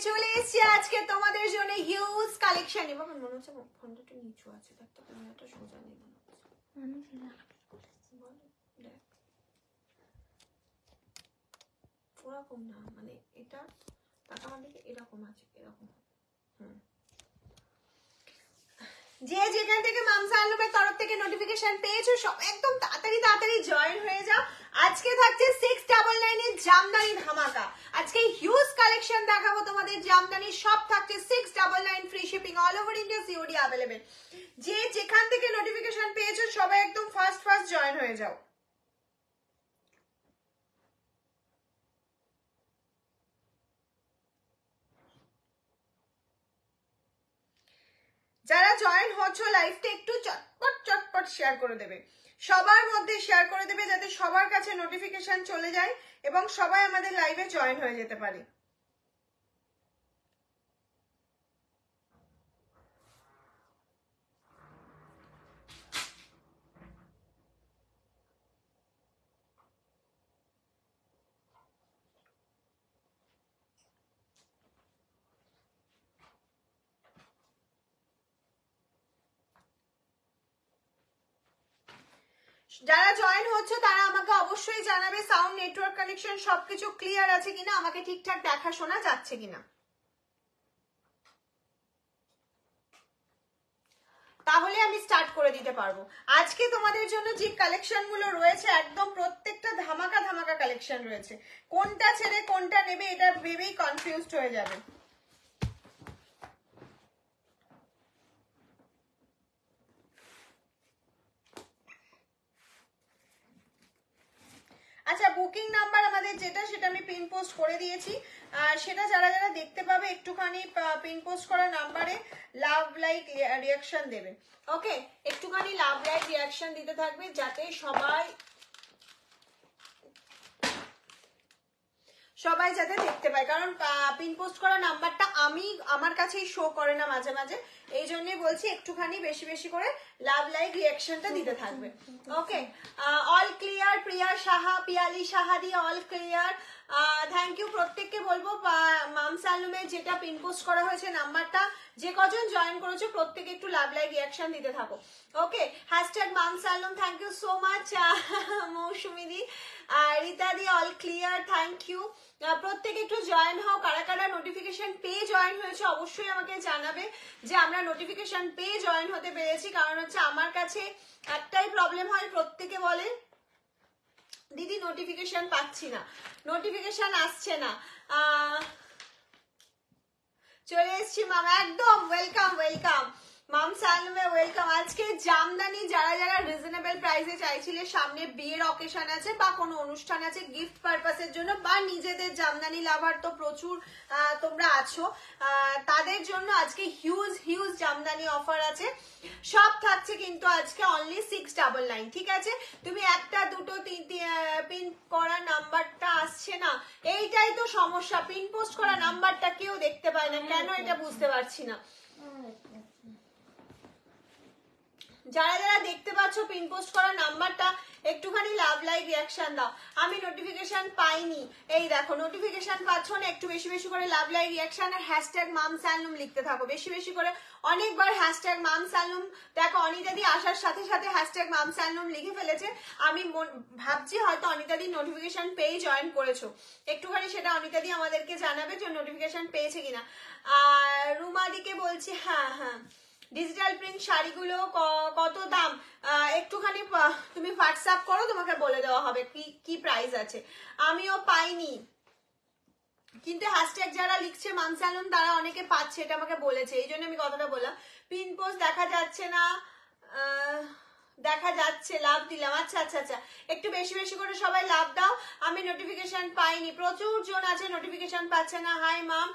চলে এসেছি আজকে তোমাদের জন্য হিউজ কালেকশন। এবার মনে হচ্ছে ফোনটা একটু নিচু আছে, দেখতে ক্যামেরাটা সোজা নেই মনে হচ্ছে। ওরকম না, মানে এটা টাকা দিকে এরকম আছে, এরকম। যে যেখান থেকে মামসা আলমের তরফ থেকে নোটিফিকেশন পেয়েছো সব একদম তাড়াতাড়ি জয়েন হয়ে যাও। আজকে থাকছে 699 এর জামদানি ধামাকা। আজকে হিউজ কালেকশন দেখাবো তোমাদের জামদানি, সব থাকছে 699 free shipping all over India, COD available. যে যেখান থেকে নোটিফিকেশন পেয়েছো সবাই একদম ফার্স্ট জয়েন হয়ে যাও। যারা জয়েন হচ্ছ লাইভটা একটু চটপট শেয়ার করে দেবে, সবার মধ্যে শেয়ার করে দেবে যাতে সবার কাছে নোটিফিকেশন চলে যায় এবং সবাই আমাদের লাইভে জয়েন হয়ে যেতে পারে। যারা জয়েন হচ্ছে তারা আমাকে অবশ্যই জানাবে সাউন্ড নেটওয়ার্ক কানেকশন সবকিছু ক্লিয়ার আছে কিনা, আমাকে ঠিকঠাক দেখা শোনা যাচ্ছে কিনা, তাহলে আমি স্টার্ট করে দিতে পারবো। আজকে তোমাদের জন্য যে কালেকশন গুলো রয়েছে একদম প্রত্যেকটা ধামাকা কালেকশন রয়েছে, কোনটা ছেড়ে কোনটা নেবে এটা ভেবেই কনফিউজড হয়ে যাবে। আচ্ছা, বুকিং নাম্বার আমাদের যেটা সেটা আমি পিন পোস্ট করে দিয়েছি, সেটা যারা যারা দেখতে পাবে একটুখানি পিন পোস্ট করা নাম্বারে লাভ লাইক রিয়াকশন দেবে। ওকে, একটুখানি লাভ লাইক রিয়াকশন দিতে থাকবে যাতে সবাই যাতে দেখতে পায়, কারণ পিন পোস্ট করা নাম্বারটা আমার কাছেই শো করে না মাঝে মাঝে, এই জন্যই বলছি একটুখানি বেশি করে লাভ লাইক রিয়াকশনটা দিতে থাকবে। Okay, all clear, Priya Saha, Piyali সাহাদি, অল ক্লিয়ার। থ্যাংক ইউ প্রত্যেককে বলবো মামসা আলমের যেটা পিন পোস্ট করা হয়েছে নাম্বারটা যে কজন জয়েন করেছো প্রত্যেকে একটু লাভ লাইক রিয়াকশন দিতে থাকো। Okay, hashtag Mamsa Alam, thank you so much Mousumi di, Rita di, all clear, thank you. প্রত্যেকে একটু জয়েন হও, কারা কারা নোটিফিকেশন পেয়ে জয়েন হয়েছে অবশ্যই আমাকে জানাবে যে আমরা নোটিফিকেশন পেয়ে জয়েন হতে পেরেছি। কারণ হচ্ছে আমার কাছে একটাই প্রবলেম হয়, প্রত্যেকে বলে দিদি নোটিফিকেশন পাচ্ছি না, নোটিফিকেশন আসছে না। চলে এসছি মামা, একদম ওয়েলকাম মামসা আলমে, ওয়েলকাম। আজকে জামদানি যারা যারা রিজনেবল প্রাইসে চাইছিলে, সামনে বিয়ের অকেশন আছে বা কোনো অনুষ্ঠান আছে গিফট পারপাসের জন্য, বা নিজেদের জামদানি লাভার তো প্রচুর তোমরা আছো, তাদের জন্য আজকে হিউজ জামদানি অফার আছে। সব থাকছে কিন্তু আজকে অনলি 699। ঠিক আছে, তুমি একটা দুটো পিন করা নাম্বারটা আসছে না, এইটাই তো সমস্যা, পিন পোস্ট করা নাম্বারটা কেউ দেখতে পায় না কেন, এটা বুঝতে পারছি না। যারা যারা দেখতে পাচ্ছ পিন পোস্ট করা নাম্বারটা একটুখানি লাভ লাইক রিয়াকশন দাও। আমি নোটিফিকেশন পাইনি, এই দেখো নোটিফিকেশন পাচ্ছ না, একটু বেশি করে লাভ লাইক রিয়াকশন আর হ্যাশট্যাগ মামসালুম লিখতে থাকো বেশি করে, অনেকবার হ্যাশট্যাগ মামসালুম। দেখো অনিতা দি আসার সাথে সাথে হ্যাশট্যাগ মামসালুম লিখে ফেলেছে, আমি ভাবছি হয়তো অনিতা দি নোটিফিকেশন পেয়ে জয়েন করেছো, একটুখানি সেটা অনিতা দি আমাদেরকে জানাবে যে নোটিফিকেশন পেয়েছে কিনা। আর রুমাদিকে বলছি হ্যাঁ, ডিজিটাল প্রিন্ট শাড়িগুলো কত দাম একটুখানি তুমি হোয়াটসঅ্যাপ করো, তোমাকে বলে দেওয়া হবে কি প্রাইস আছে। আমিও পাইনি, কিন্তু হ্যাশট্যাগ যারা লিখছে মামসালুম তারা অনেকে পাচ্ছে, এটা আমাকে বলেছে, এই জন্য আমি কথাটা বললাম। পিন পোস্ট দেখা যাচ্ছে না, দেখা যাচ্ছে, লাভ দিলাম। আচ্ছা, একটু বেশি করে সবাই লাভ দাও। আমি নোটিফিকেশন পাইনি, প্রচুর জন আছে নোটিফিকেশন পাচ্ছে না। হাই মাম,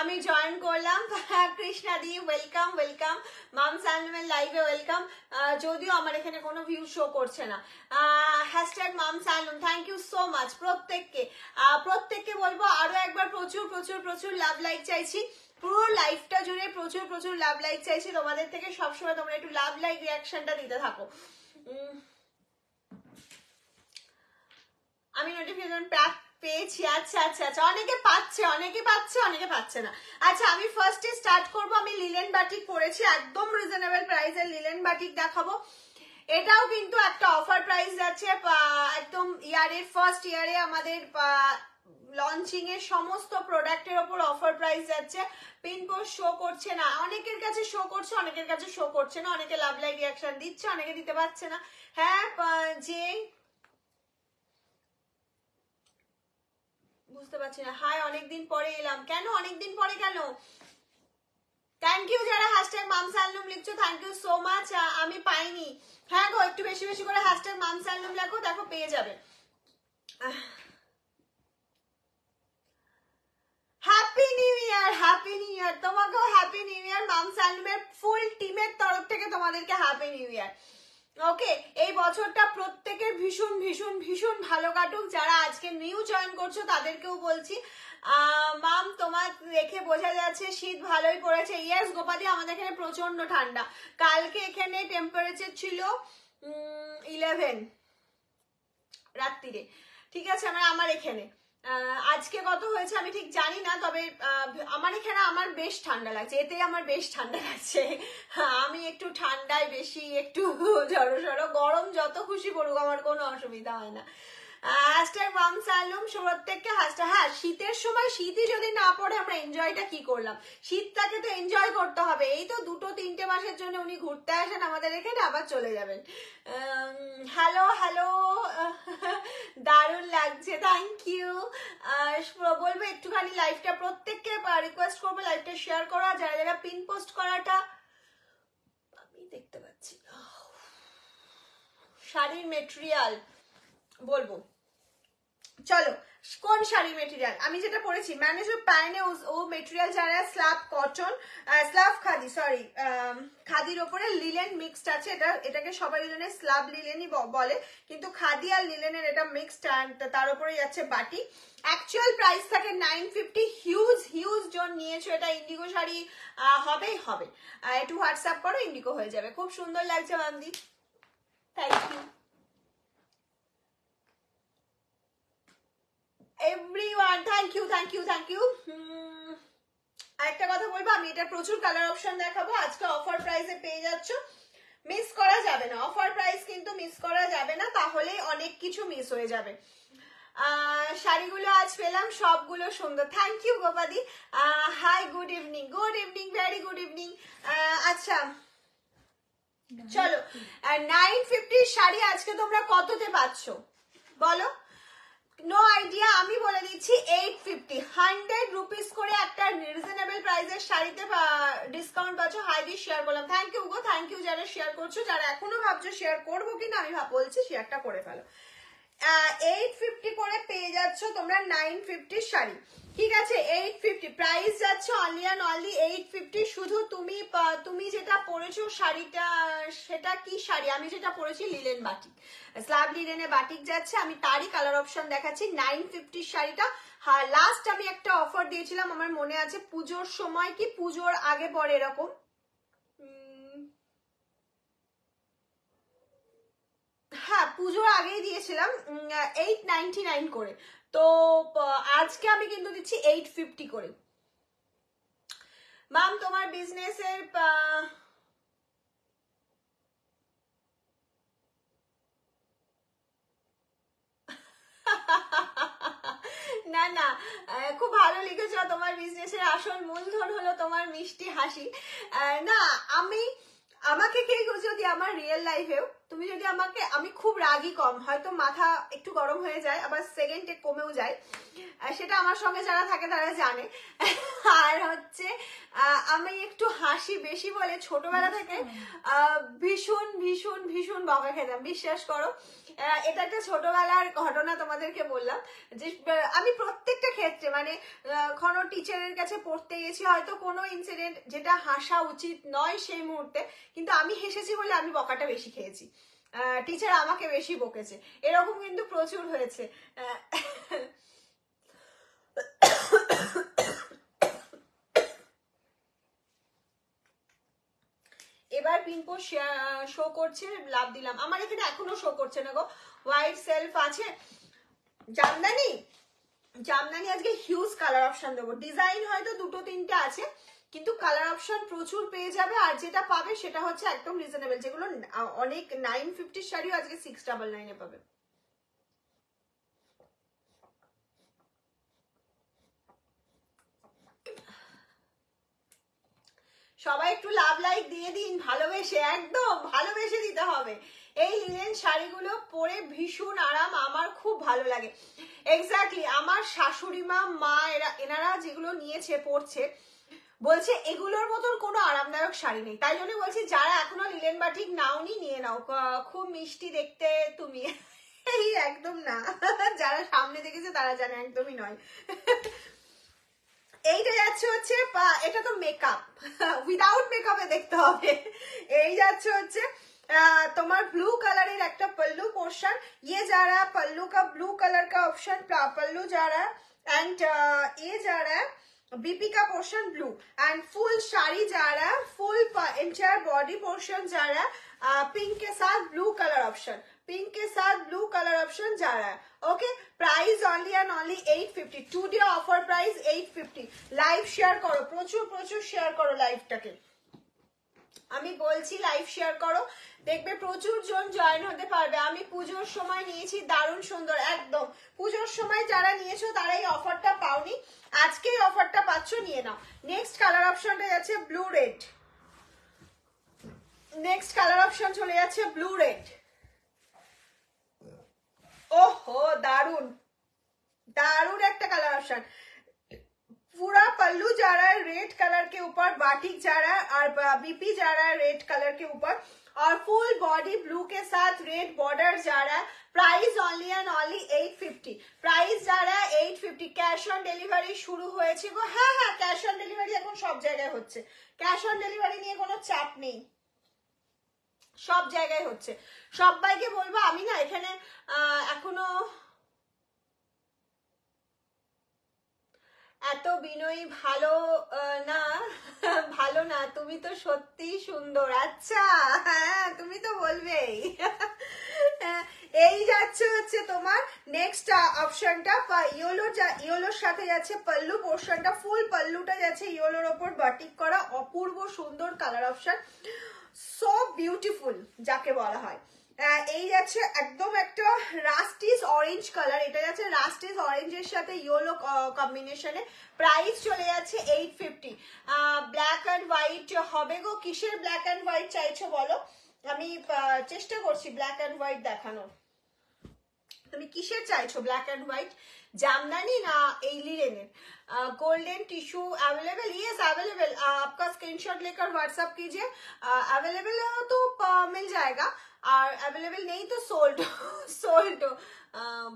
আমি জয়েন করলাম। কৃষ্ণা দি ওয়েলকাম, মামসা আলমের লাইভে ওয়েলকাম, যদিও আমার এখানে কোনো ভিউ শো করছে না। Hashtag Mamsa Alam, thank you so much প্রত্যেককে বলবো আরো একবার প্রচুর লাভ লাইক চাইছি, পুরো লাইফটা জুড়ে প্রচুর লাভ লাইক চাইছি তোমাদের থেকে, সবসময় তোমরা একটু লাভ লাইক রিয়াকশনটা দিতে থাকো। আমি নোটিফিকেশন পেয়েছি। আচ্ছা আচ্ছা আচ্ছা, অনেকে পাচ্ছে অনেকে পাচ্ছে না। আচ্ছা আমি ফার্স্টে স্টার্ট করব, আমি লিলেন বাটিক পরেছি, একদম রিজনেবল প্রাইসের লিলেন বাটিক দেখাবো। এটাও কিন্তু একটা অফার প্রাইস যাচ্ছে, একদম ইয়ারের ফার্স্ট ইয়ারে আমাদের লঞ্চিং এর সমস্ত প্রোডাক্টের ওপর অফার প্রাইস যাচ্ছে। পিন পোস্ট শো করছে না, অনেকের কাছে শো করছে, অনেকের কাছে শো করছে না, অনেকে লাভ লাইক রিঅ্যাকশন দিচ্ছে, অনেকে দিতে পারছে না। হ্যাঁ যে বুঝতে পারছি না। হাই, অনেকদিন পরে এলাম। কেন অনেকদিন পরে কেন? থ্যাংক ইউ যারা হ্যাশট্যাগ মামসালনুম লিখছো, থ্যাংক ইউ সো মাচ। আমি পাইনি। হ্যাঁ গো, একটু বেশি বেশি করে হ্যাশট্যাগ মামসালনুম লেখো, দেখো পেয়ে যাবে। Happy new year, happy new year তোমাকেও, হ্যাপি নিউ ইয়ার। মামসালনুমের ফুল টিমের তরফ থেকে তোমাদেরকে হ্যাপি নিউ ইয়ার। ওকে, এই বছরটা প্রত্যেকের ভীষণ ভীষণ ভীষণ ভালো কাটুক। যারা আজকে নিউ জয়েন করছো তাদেরকেও বলছি, মাম তোমার দেখে বোঝা যাচ্ছে শীত ভালোই পড়েছে। ইয়েস গোপাদি, আমাদের এখানে প্রচন্ড ঠান্ডা। কালকে এখানে টেম্পারেচার ছিল 11 রাত্রিরে, ঠিক আছে, আমার এখানে। আজকে কত হয়েছে আমি ঠিক জানি না, তবে আমার এখানে আমার বেশ ঠান্ডা লাগছে, এতে আমার বেশ ঠান্ডা লাগছে। আমি একটু ঠান্ডায় বেশি একটু জড়ো সড়ো, গরম যত খুশি পড়ুক আমার কোনো অসুবিধা হয় না। হ্যাশট্যাগ মামসালনুম প্রত্যেককে হ্যাশট্যাগ। হ্যাঁ, শীতের সময় শীতই যদি না পড়ে আমরা এনজয়টা কি করলাম? শীতটাকে তো এনজয় করতে হবে। এই তো 2-3 মাসের জন্য উনি ঘুরতে আসেন আমাদের এখানে, আবার চলে যাবেন। হ্যালো হ্যালো, দারুণ লাগছে, থ্যাংক ইউ। বলবো একটুখানি লাইভটা প্রত্যেককে রিকোয়েস্ট করবো লাইভটা শেয়ার করা। যারা যারা পিন পোস্ট করাটা আমি দেখতে পাচ্ছি। শাড়ির মেটেরিয়াল বলবো, চলো কোন শাড়ি মেটেরিয়াল? আমি যেটা পরেছি मैंने जो पहने ও মেটেরিয়াল যারা slab cotton, slab khadi, sorry খাদির ওপরে লিলেন মিক্সড আছে। এটাকে সবাই লিলেনের স্ল্যাব লিলেনই বলে, কিন্তু খাদি আর লিলেনের এটা মিক্সড, তার উপরে যাচ্ছে বাটি। অ্যাকচুয়াল প্রাইস থাকে 950। হিউজ হিউজ জন নিয়েছো এটা। ইন্ডিগো শাড়ি হবেই হবে, একটু হোয়াটসঅ্যাপ করো, ইন্ডিগো হয়ে যাবে। খুব সুন্দর লাগছে মামদি, thank you everyone, thank you thank you thank you. আরেকটা কথা বলবো, আমি এটা প্রচুর কালার অপশন দেখাবো। আজকে অফার প্রাইসে পেয়ে যাচ্ছ, মিস করা যাবে না। অফার প্রাইস কিন্তু মিস করা যাবে না, তাহলে অনেক কিছু মিস হয়ে যাবে। শাড়িগুলো আজ পেলাম, সবগুলো সুন্দর। থ্যাংক ইউ গোপাদি। Hi, good evening, very good evening. আচ্ছা চলো, 950 শাড়ি আজকে তোমরা কততে পাচ্ছ বলো? নো আইডিয়া, আমি বলে দিচ্ছি 850, 100 রুপিস করে একটা রিজনেবল প্রাইসের শাড়িতে ডিসকাউন্ট পাচ্ছ। হাইলি শেয়ার করলাম, থ্যাংক ইউ গো, থ্যাংক ইউ যারা শেয়ার করছো। যারা এখনো ভাবছো শেয়ার করবো কিনা, আমি বলছি শেয়ারটা করে ফেলো। 850 করে পেয়ে যাচ্ছ তোমরা 950 শাড়ি, ঠিক আছে? 850 প্রাইস যাচ্ছে, অনলি অ্যান্ড অনলি 850। শুধু তুমি যেটা পরেছো শাড়িটা, সেটা কি শাড়ি? আমি যেটা পরেছি লিলেন বাটিক, স্ল্যাব লিলেনে বাটিক যাচ্ছে। আমি তারই কালার অপশন দেখাচ্ছি। 950 শাড়িটা। হ্যাঁ, লাস্ট আমি একটা অফার দিয়েছিলাম, আমার মনে আছে, পুজোর সময় কি পুজোর আগে পরে এরকম, হ্যাঁ পুজোর আগেই দিয়েছিলাম 899 করে। তো আজকে আমি কিন্তু দিচ্ছি 850 করে। মাম তোমার বিজনেসের না না, খুব ভালো লিখেছো। তোমার বিজনেসের আসল মূলধন হলো তোমার মিষ্টি হাসি। না, আমাকে কে যদি আমার রিয়েল লাইফেও তুমি যদি আমাকে, আমি খুব রাগি কম, হয়তো মাথা একটু গরম হয়ে যায়, আবার সেকেন্ডে কমেও যায়, সেটা আমার সঙ্গে যারা থাকে তারা জানে। আর হচ্ছে আমি একটু হাসি বেশি বলে ছোটবেলা থেকে ভীষণ ভীষণ ভীষণ বকা খেতাম, বিশ্বাস করো। এটা একটা ছোটবেলার ঘটনা তোমাদেরকে বললাম, যে আমি প্রত্যেকটা ক্ষেত্রে মানে কোনো টিচারের কাছে পড়তে গেছি, হয়তো কোনো ইনসিডেন্ট যেটা হাসা উচিত নয় সেই মুহূর্তে, কিন্তু আমি হেসেছি বলে আমি বকাটা বেশি খেয়েছি, টিচার আমাকে বেশি বকেছে, এরকম কিন্তু প্রচুর হয়েছে। এবার পিনপো শো করছে, লাভ দিলাম। আমার এখানে এখনো শো করছে না গো, হোয়াইট সেলফ আছে। জামদানি জামদানি আজকে হিউজ কালার অপশন দেবো, ডিজাইন হয়তো 2-3টে আছে কিন্তু কালার অপশন প্রচুর পেয়ে যাবে। আর যেটা পাবে সেটা হচ্ছে একদম রিজনেবল, যেগুলো অনেক 950 শাড়িও আজকে 699 এ পাবে। সবাই একটু লাভ লাইক দিয়ে দিন, ভালোবেসে, একদম ভালোবেসে দিতে হবে। এই লিনেন শাড়িগুলো পরে ভীষণ আরাম, আমার খুব ভালো লাগে। এক্স্যাক্টলি, আমার শাশুড়ি মা এনারা যেগুলো নিয়েছে পরছে বলছে এগুলোর মতন কোনো আরামদায়ক শাড়ি নেই। তাই জন্য বলছি যারা এখনো লিলেন বাটিক নাওনি নিয়ে নাও, খুব মিষ্টি দেখতে তুমি। এই একদম না, যারা সামনে দেখেছে তারা জানে, একদমই নয়। এইটা যাচ্ছে হচ্ছে, এটা তো মেকআপ, উইদাউট মেকআপে দেখতে হবে। এই যাচ্ছে হচ্ছে তোমার ब्लू कलर একটা पल्लू पोर्शन, ये जा रहा है पल्लू का ब्लू कलर का ऑप्शन, पल्लू जा रहा है एंड ये जा रहा है बीपी का portion blue and full sari जा रहा है, फुल एंटायर बॉडी पोर्शन जा रहा है पिंक के साथ ब्लू कलर ऑप्शन, पिंक के साथ ब्लू कलर ऑप्शन जा रहा है। Okay, price only and only 850, today offer price 850। Live share करो, প্রচুর প্রচুর শেয়ার করো লাইভটাকে, আমি বলছি লাইভ শেয়ার করো, দেখবে প্রচুর জন জয়েন হতে পারবে। আমি পুজোর সময় নিয়েছি, দারুণ সুন্দর, একদম পুজোর সময় যারা নিয়েছো তারা এই অফারটা পাওনি, আজকে এই অফারটা পাচ্ছ, নিয়ে নাও। নেক্সট কালার অপশনটা যাচ্ছে blue red, next colour option চলে যাচ্ছে ব্লু রেড। ओहो दारुण, दारुण एक कलर ऑप्शन, पूरा पल्लू जा रहा है रेड कलर के ऊपर, बाटिक जा रहा है और बीपी जा रहा है रेड कलर के ऊपर और फुल बॉडी ब्लू के साथ रेड बॉर्डर जा रहा है। Price only and only 850, price जा रहा है 850। कैश ऑन डिलीवरी शुरू হয়েছে গো, হ্যাঁ হ্যাঁ ক্যাশ অন ডেলিভারি এখন সব জায়গায় হচ্ছে, ক্যাশ অন ডেলিভারি নিয়ে কোনো চাপ নেই, সব জায়গায় হচ্ছে। সবাইকে বলবো, আমি না এখানে এখনো এত বিনয়ী ভালো না, ভালো না, তুমি তো সত্যি সুন্দর। আচ্ছা হ্যাঁ, তুমি তো বলবেই। এই যাচ্ছে হচ্ছে তোমার নেক্সট অপশনটা, ইয়েলোর সাথে যাচ্ছে পল্লু পোর্শনটা, ফুল পল্লুটা যাচ্ছে ইয়েলোর ওপর বাটিক করা, অপূর্ব সুন্দর কালার অপশন, সো বিউটিফুল যাকে বলা হয়। এই যাচ্ছে একদম একটা রাস্টিস অরেঞ্জ কালার, এটা যাচ্ছে রাস্টিস অরেঞ্জের সাথে ইয়েলো কম্বিনেশনে, প্রাইস চলে যাচ্ছে 850। ব্ল্যাক অ্যান্ড হোয়াইট হবে গো, কিসের ব্ল্যাক অ্যান্ড হোয়াইট চাইছো বলো, আমি চেষ্টা করছি ব্ল্যাক অ্যান্ড হোয়াইট দেখানোর। তুমি কিসের চাইছো, ব্ল্যাক অ্যান্ড হোয়াইট, জামদানি না এই লিনেনের? Golden tissue available, yes available, आपका स्क्रीनशॉट लेकर व्हाट्सएप कीजिए, अवेलेबल हो तो मिल जाएगा, और अवेलेबल नहीं तो सोल्ड सोल्ड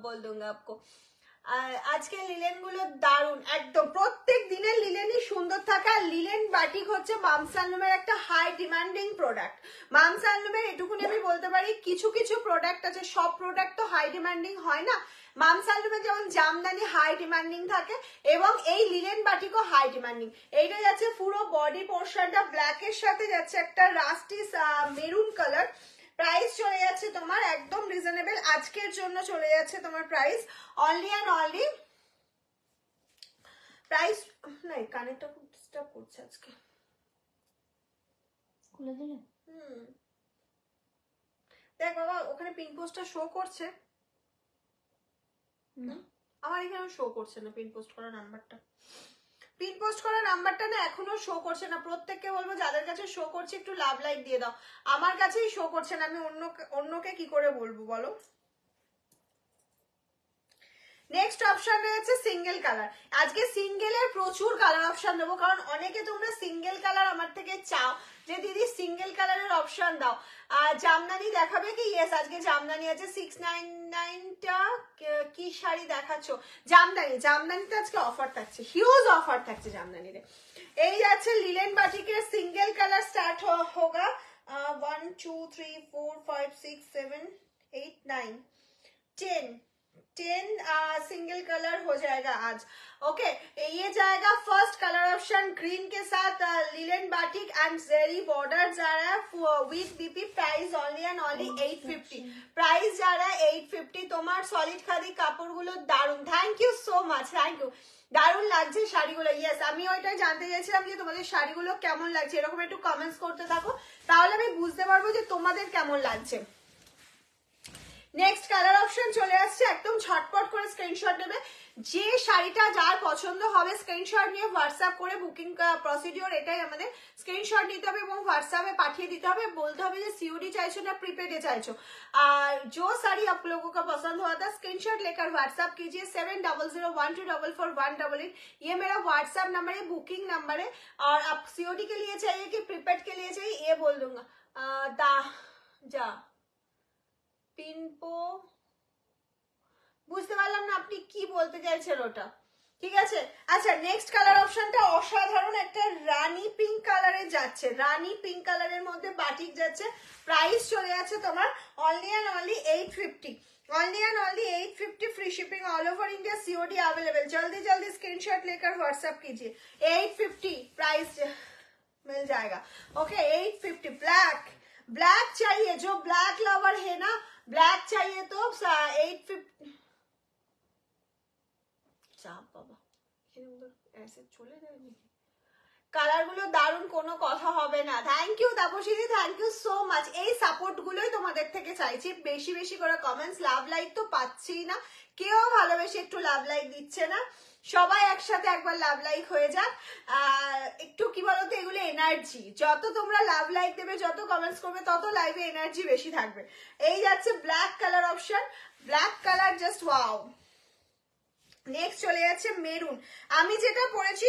बोल दूंगा आपको। আজকে লিলেন গুলো দারুন, একদম প্রত্যেক দিনের লিলেনই সুন্দর থাকে। আর লিলেন বাটিক হচ্ছে মামস হ্যান্ডলুমের একটা হাই ডিমান্ডিং প্রোডাক্ট। মামস হ্যান্ডলুমের এটুকুনি আমি বলতে পারি, কিছু কিছু প্রোডাক্ট আছে, সব প্রোডাক্ট তো হাই ডিমান্ডিং হয় না। মামস হ্যান্ডলুমের যেমন জামদানি হাই ডিমান্ডিং থাকে, এবং এই লিলেন বাটিকও হাই ডিমান্ডিং। এইটা যাচ্ছে পুরো বডি পোর্শনটা ব্ল্যাকের সাথে যাচ্ছে একটা রাস্টিস মেরুন কালার, প্রাইস চলে যাচ্ছে তোমার একদম রিজনেবল, আজকের জন্য চলে যাচ্ছে তোমার price only and only, price নাই, কানেরটা খুব ডিস্টার্ব করছে আজকে, খুলে দিলে। দেখ বাবা, ওখানে পিন পোস্টটা শো করছে, আমার এখানে শো করছে না পিন পোস্ট করা নাম্বারটা, পিন পোস্ট করা নাম্বারটা না এখনো শো করছে না। প্রত্যেককে বলবো যাদের কাছে শো করছে একটু লাভ লাইক দিয়ে দাও, আমার কাছেই শো করছে না, আমি অন্যকে কি করে বলবো বলো। নেক্সট অপশন রয়েছে সিঙ্গেল কালার, আজকে সিঙ্গেলের প্রচুর কালার অপশন দেবো, কারণ অনেকে তোমরা সিঙ্গেল কালার আমার থেকে চাও যে দিদি সিঙ্গেল কালারের অপশন দাও। জামদানি দেখাবে কি? ইয়েস, আজকে জামদানি আছে 699টা। কি শাড়ি দেখাচ্ছ? জামদানি, জামদানিতে আজকে অফার থাকছে, হিউজ অফার থাকছে জামদানিতে। এই যাচ্ছে লিলেন বাটিকের সিঙ্গেল কালার স্টার্ট হোগা 1 2 3 4 5 6 7 8 9 10 10 सिंगल कलर हो जाएगा आज। ओके ये जाएगा फर्स्ट कलर ऑप्शन ग्रीन के साथ linen batik and zari border जा रहा है with BP. Price only and only 850। Price जा रहा है 850। তোমার সলিড খাদি কাপড়গুলো দারুন, thank you so much, thank you. দারুন লাগছে শাড়িগুলো। ইয়েস আমি ওইটাই জানতে চাইছিলাম যে তোমাদের শাড়িগুলো কেমন লাগছে, এরকম একটু কমেন্টস করতে থাকো তাহলে আমি বুঝতে পারবো যে তোমাদের কেমন লাগছে। নেক্সট কালার অপশন চলে আসছে, একদম ঝটপট করে স্ক্রিনশট নেবে। যে শাড়িটা যার পছন্দ হবে স্ক্রিনশট নিয়ে হোয়াটসঅ্যাপ করে বুকিং প্রসিডিওর এটাই আমাদের, স্ক্রিনশট নিতে হবে এবং হোয়াটসঅ্যাপে পাঠিয়ে দিতে হবে। বলতে হবে যে सीओडी চাইছো না प्रीपेड চাইছো। আর जो साड़ी आप लोगों का पसंद हुआ था स्क्रीनशॉट लेकर व्हाट्सएप कीजिए 7001244188। ये मेरा व्हाट्सएप नंबर है, बुकिंग नंबर है। और आप सीओडी के लिए चाहिए कि प्रीपेड के लिए चाहिए ये बोल दूंगा। जा পিনপো বুঝতে পারলাম না আপনি কি বলতে চাইছেন ওটা, ঠিক আছে। আচ্ছা নেক্সট কালার অপশনটা অসাধারণ একটা রানী পিঙ্ক কালারে যাচ্ছে, রানী পিঙ্ক কালারের মধ্যে বাটিক যাচ্ছে। প্রাইস চলে যাচ্ছে তোমার only and only 850। Only and only 850। Free shipping all over India, COD available. जल्दी जल्दी स्क्रीनशॉट लेकर व्हाट्सएप कीजिए। 850 प्राइस मिल जाएगा। ओके 850। ब्लैक ब्लैक चाहिए, जो ब्लैक लवर है ना ब्लैक चाहिए तो 850। বাবা ऐसे চলে যায়নি কালারগুলো দারুন, কোনো কথা হবে না। থ্যাংক ইউ তাপসীদি, থ্যাংক ইউ সো মাচ। এই সাপোর্ট গুলোই তোমাদের থেকে চাইছি, বেশি বেশি করে কমেন্টস। লাভ লাইক তো পাচ্ছি না, কেউ ভালোবেসে একটু লাভ লাইক দিচ্ছে না। সবাই একসাথে একবার লাভ লাইক হয়ে যাক। একটু কি বলতো এগুলো এনার্জি, যত তোমরা লাভ লাইক দেবে যত কমেন্টস করবে তত লাইভে এনার্জি বেশি থাকবে। এই যাচ্ছে black colour option, black colour just wow. Next চলে যাচ্ছে মেরুন। আমি যেটা পরেছি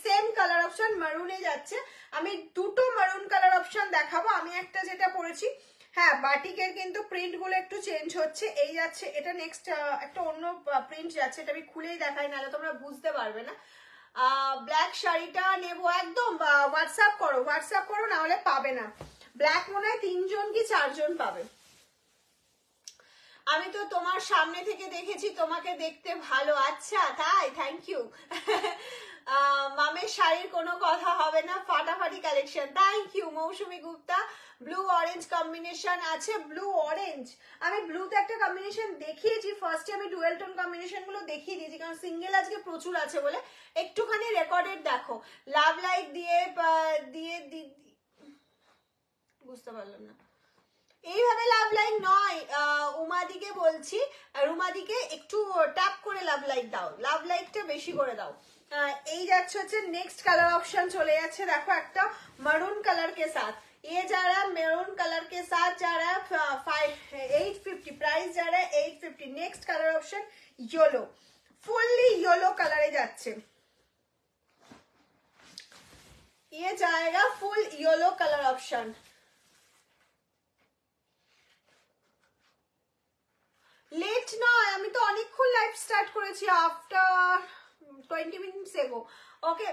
সেম কালার অপশন মেরুনে যাচ্ছে। আমি দুটো মেরুন কালার অপশন দেখাবো। আমি একটা যেটা পরেছি, হ্যাঁ বাটিকের কিন্তু প্রিন্ট গুলো একটু চেঞ্জ হচ্ছে। এই যাচ্ছে এটা, নেক্সট একটা অন্য প্রিন্ট যাচ্ছে, এটা আমি খুলেই দেখাই নাহলে তোমরা বুঝতে পারবে না। ব্ল্যাক শাড়িটা নেবো একদম, হোয়াটসঅ্যাপ করো না হলে পাবে না। ব্ল্যাক মনে হয় 3 জন কি 4 জন পাবে। আমি তো তোমার সামনে থেকে দেখেছি, তোমাকে দেখতে ভালো। আচ্ছা তাই, থ্যাংক ইউ। মামের শাড়ির কোনো কথা হবে না, ফাটাফাটি collection. Thank you Mousumi Gupta. Blue orange combination আছে, ব্লু অরেঞ্জ। আমি ব্লুতে একটা কম্বিনেশন দেখিয়েছি ফার্স্টে, আমি ডুয়েল টোন কম্বিনেশন গুলো দেখিয়ে দিয়েছি কারণ সিঙ্গেল আজকে প্রচুর আছে বলে। একটুখানি রেকর্ডেড দেখো, লাভ লাইক দিয়ে দিয়ে বুঝতে পারলাম না এইভাবে লাভ লাইক নয়। উমাদিকে বলছি, রুমাদিকে একটু ট্যাপ করে লাভ লাইক দাও, লাভ লাইকটা বেশি করে দাও। এই যাচ্ছে হচ্ছে নেক্সট কালার অপশন চলে যাচ্ছে, দেখো একটা মারুন কালার কে সাথ। ये जा रहा है मेरून कलर के साथ जा रहा है 850। प्राइस जा रहा है 850। Next colour option yellow, fully yellow colour যাচ্ছে। ये जाएगा full yellow colour option. Late নয়, আমি তো অনেকক্ষণ লাইভ স্টার্ট করেছি, আফটার 20 মিনিটস এগো। ওকে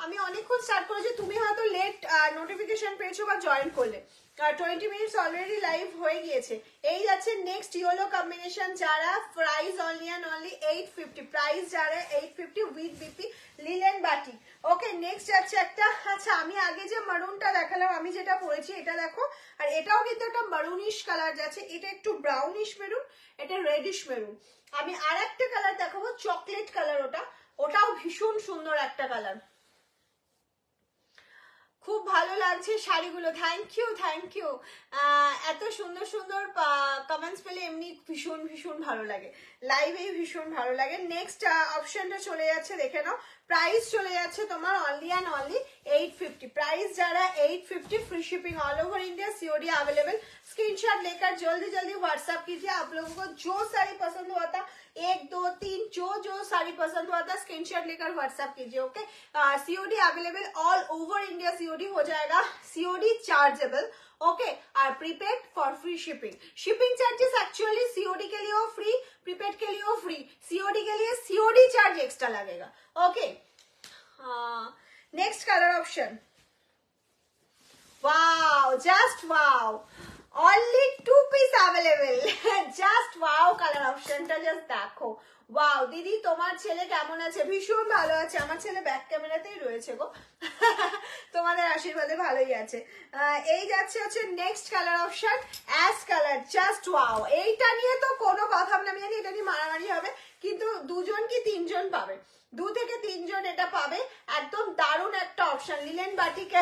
আমি অনেকক্ষণ স্টার্ট করেছি, তুমি হয়তো লেট নোটিফিকেশন পেয়েছো বা জয়েন করলে। 20 মিনিটস অলরেডি লাইভ হয়ে গিয়েছে। এই যাচ্ছে নেক্সট ইয়েলো কম্বিনেশন যারা, price only and only 850। Price যারা 850 with BP linen batik. Okay next যাচ্ছে একটা, আচ্ছা আমি আগে যে মারুনটা দেখালাম আমি যেটা পরেছি এটা দেখো, আর এটাও কিন্তু একটা মারুনিশ কালার যাচ্ছে। এটা একটু ব্রাউনিশ মেরুন, এটা রেডিশ মেরুন। আমি আর একটা কালার দেখাবো চকলেট কালার, ওটাও ভীষণ সুন্দর একটা কালার। খুব ভালো লাগছে শাড়িগুলো, থ্যাংক ইউ থ্যাংক ইউ। এত সুন্দর সুন্দর কমেন্টস পেলে এমনি ভীষণ ভীষণ ভালো লাগে, লাইভে ভীষণ ভালো লাগে। নেক্সট অপশনটা চলে যাচ্ছে, দেখে নাও। प्राइस चले जाচ্ছে তোমার অনলি এন্ড অনলি 850। प्राइस যারা 850, free shipping all over India, COD available. Screenshot लेकर जल्दी जल्दी व्हाट्सएप कीजिए। आप लोगों को जो साड़ी पसंद हुआ था 1 2 3 जो साड़ी पसंद हुआ था स्क्रीनशॉट लेकर व्हाट्सएप कीजिए। Okay COD available all over India, COD हो जाएगा, सीओडी चार्जेबल। ओके और prepaid for free shipping. Shipping charges actually COD के लिए हो फ्री, प्रीपेड के लिए हो फ्री, सीओडी के लिए सीओडी चार्ज एक्स्ट्रा लगेगा। Okay next colour option, wow just wow, only 2 piece available. Just wow, colour অপশনটা জাস্ট দেখো। ওয়াও দিদি, তোমার ছেলে কেমন আছে? ভীষণ ভালো আছে, আমার ছেলে ব্যাক ক্যামেরাতেই রয়েছে গো। তোমাদের আশীর্বাদে ভালোই আছে। এই যাচ্ছে হচ্ছে next colour option, ash colour. Just wow, এইটা নিয়ে তো কোনো কথা না, আমি জানি এটা নিয়ে মারামারি হবে, কিন্তু 2জন কি 3জন পাবে, 2 থেকে 3জন এটা পাবে। একদম দারুণ একটা অপশন। লিলেন বাটিকে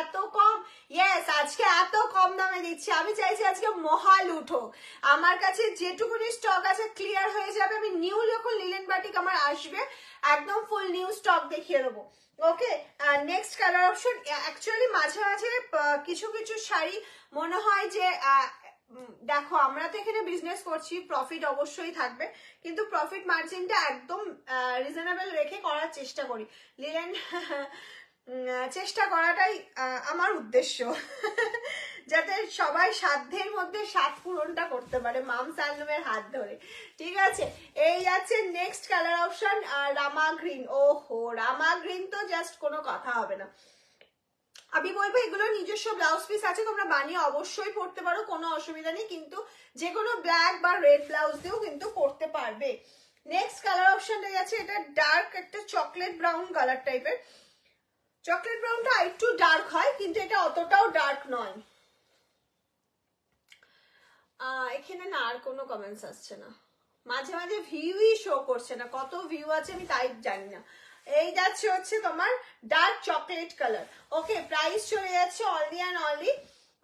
এত কম, ইয়েস আজকে এত কম দামে দিচ্ছি। আমি চাইছি আজকে মহাল উঠো, আমার কাছে যেটুকুনি স্টক আছে ক্লিয়ার হয়ে যাবে। আমি নিউ যখন লিলেন বাটিক আমার আসবে একদম ফুল নিউ স্টক দেখিয়ে দেবো। ওকে, নেক্সট কালার অপশন। অ্যাকচুয়ালি মাঝে মাঝে কিছু কিছু শাড়ি মনে হয় যে দেখো আমরা তো এখানে বিজনেস করছি, প্রফিট অবশ্যই থাকবে, কিন্তু প্রফিট মার্জিনটা একদম রিজনেবল রেখে করার চেষ্টা করি। লিলেন চেষ্টা করাটাই আমার উদ্দেশ্য, যাতে সবাই সাধ্যের মধ্যে স্বাদ পূরণটা করতে পারে মামস হ্যান্ডলুমের হাত ধরে। ঠিক আছে, এই আছে নেক্সট কালার অপশন, রামা গ্রিন। ওহো, রামা গ্রিন তো জাস্ট কোনো কথা হবে না। আমি বলবো এগুলো নিজস্ব ব্লাউজ পিস আছে, তোমরা বানিয়ে অবশ্যই পরতে পারো, কোনো অসুবিধা নেই, কিন্তু যে কোনো ব্ল্যাক বা রেড ব্লাউজ দিয়েও কিন্তু পরতে পারবে। নেক্সট কালার অপশনটা যাচ্ছে, এটা ডার্ক একটা চকলেট ব্রাউন কালার টাইপের। চকলেট ব্রাউনটা একটু ডার্ক হয়, কিন্তু এটা অতটাও ডার্ক নয়। এখানে না আর কোনো কমেন্টস আসছে না, মাঝে মাঝে ভিউই শো করছে না, কত ভিউ আছে আমি তাই জানি না। এই যাচ্ছে হচ্ছে তোমার dark chocolate colour. Okay, price চলে যাচ্ছে অনলি অ্যান্ড অনলি,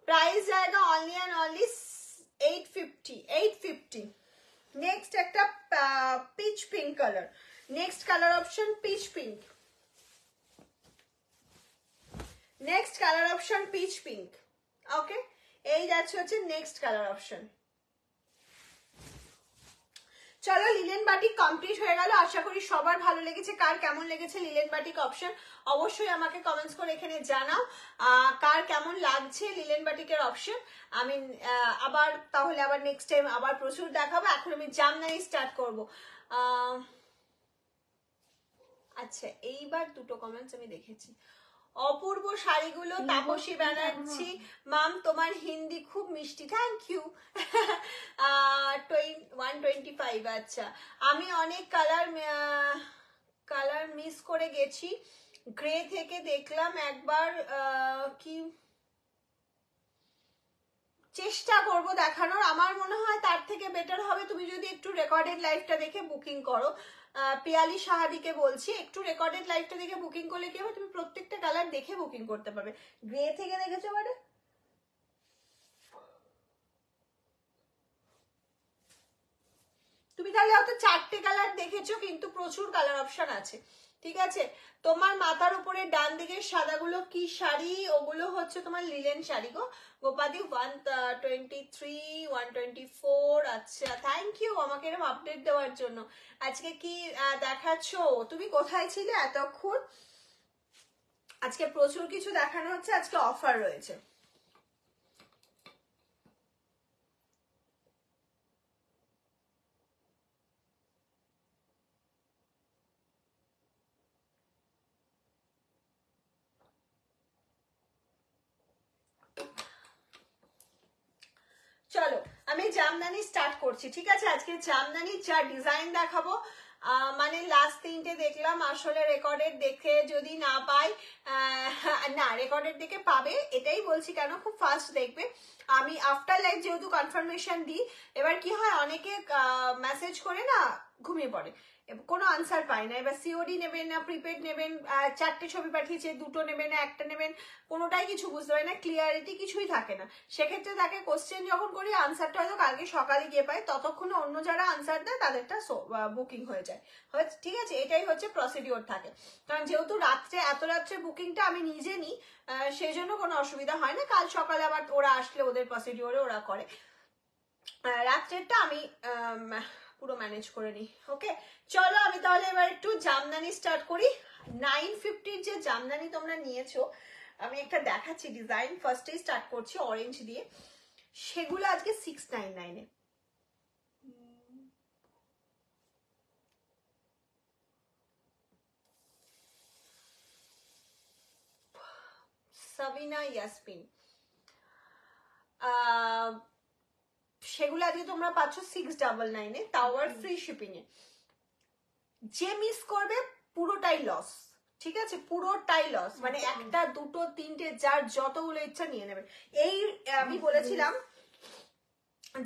প্রাইস জায়গা অনলি অ্যান্ড অনলি 850। নেক্সট একটা peach pink colour. Next colour option peach pink. Next colour option peach pink. Okay, এই যাচ্ছে হচ্ছে নেক্সট কালার অপশন। চলো, লিলেন বাটিক কমপ্লিট হয়ে গেল, আশা করি সবার ভালো লেগেছে। কার কেমন লেগেছে লিলেন বাটিক অপশন অবশ্যই আমাকে কমেন্টস করে এখানে জানাও, কার কেমন লাগছে লিলেন বাটিকের অপশন। আমি আবার তাহলে আবার নেক্সট টাইম আবার প্রচুর দেখাবো। এখন আমি জামদানি স্টার্ট করবো। আচ্ছা, এইবার 2টো কমেন্টস আমি দেখেছি। অপূর্ব শাড়িগুলো, তাপসী ব্যানার্জি মাম তোমার হিন্দি খুব মিষ্টি, থ্যাংক ইউ। 125। আচ্ছা, আমি অনেক কালার মিস করে গেছি, গ্রে থেকে দেখলাম একবার, কি চেষ্টা করব দেখানোর। আমার মনে হয় তার থেকে বেটার হবে তুমি যদি একটু রেকর্ডেড লাইভটা দেখে বুকিং করো। পিয়ালি সাহাদিকে বলছি, একটু রেকর্ডেড লাইভটা দেখে বুকিং করলে কি হবে, তুমি প্রত্যেকটা কালার দেখে বুকিং করতে পারবে। গ্রে থেকে দেখেছো মানে তুমি তাহলে হয়তো 4টে কালার দেখেছো, কিন্তু প্রচুর কালার অপশন আছে। ঠিক আছে, তোমার মাথার উপরে ডান দিকের সাদাগুলো কি শাড়ি? ওগুলো হচ্ছে তোমার লিলেন শাড়ি গো গোপাদি। 123, 124। আচ্ছা, থ্যাংক ইউ আমাকে এরকম আপডেট দেওয়ার জন্য। আজকে কি দেখাচ্ছ? তুমি কোথায় ছিলে এতক্ষণ? আজকে প্রচুর কিছু দেখানো হচ্ছে, আজকে অফার রয়েছে। চলো, আমি জামদানি স্টার্ট করছি। ঠিক আছে, আজকে জামদানি যা ডিজাইন দেখাবো, মানে লাস্ট 3টে দেখলাম, আসলে রেকর্ডেড দেখে যদি না পাই, না রেকর্ডেড দেখে পাবে, এটাই বলছি কেন, খুব ফাস্ট দেখবে। আমি আফটার লাইভ যেহেতু কনফার্মেশন দিই, এবার কি হয় অনেকে মেসেজ করে না ঘুমিয়ে পড়ে, কোনো আনসার পায় না। এবার সিওডি নেবেন না প্রিপেড নেবেন, 4টে ছবি পাঠিয়েছে, 2টো নেবেন না 1টা নেবেন, কোনোটাই কিছু বুঝতে পারে না, ক্লিয়ারিটি কিছুই থাকে না। সেক্ষেত্রে তাকে কোশ্চেন যখন করি, আনসারটা হয়তো কালকে সকালে গিয়ে পায়, ততক্ষণে অন্য যারা আনসার দেয় তাদেরটা বুকিং হয়ে যায়। ঠিক আছে, এটাই হচ্ছে প্রসিডিওর থাকে। কারণ যেহেতু রাত্রে এত রাত্রে বুকিংটা আমি নিজে নিই, সেই জন্য কোনো অসুবিধা হয় না। কাল সকালে আবার ওরা আসলে ওদের প্রসিডিওরে ওরা করে, রাত্রেরটা আমি পুরো ম্যানেজ করে নিই। ওকে, চলো আমি তাহলে এবার একটু জামদানি স্টার্ট করি। 950 যে জামদানি তোমরা নিয়েছো, আমি একটা দেখাচ্ছি ডিজাইন। ফার্স্টেই স্টার্ট করছি অরেঞ্জ দিয়ে, সেগুলো আজকে 699-এ। সাবিনা ইয়াসমিন, সেগুলো আজকে তোমরা পাচ্ছ 699-এ, তাও আর ফ্রি শিপিং এ। যে মিস করবে পুরোটাই লস, ঠিক আছে, পুরোটাই লস, মানে একটা দুটো তিনটে যার যতগুলো ইচ্ছা নিয়ে নেবে। এই আমি বলেছিলাম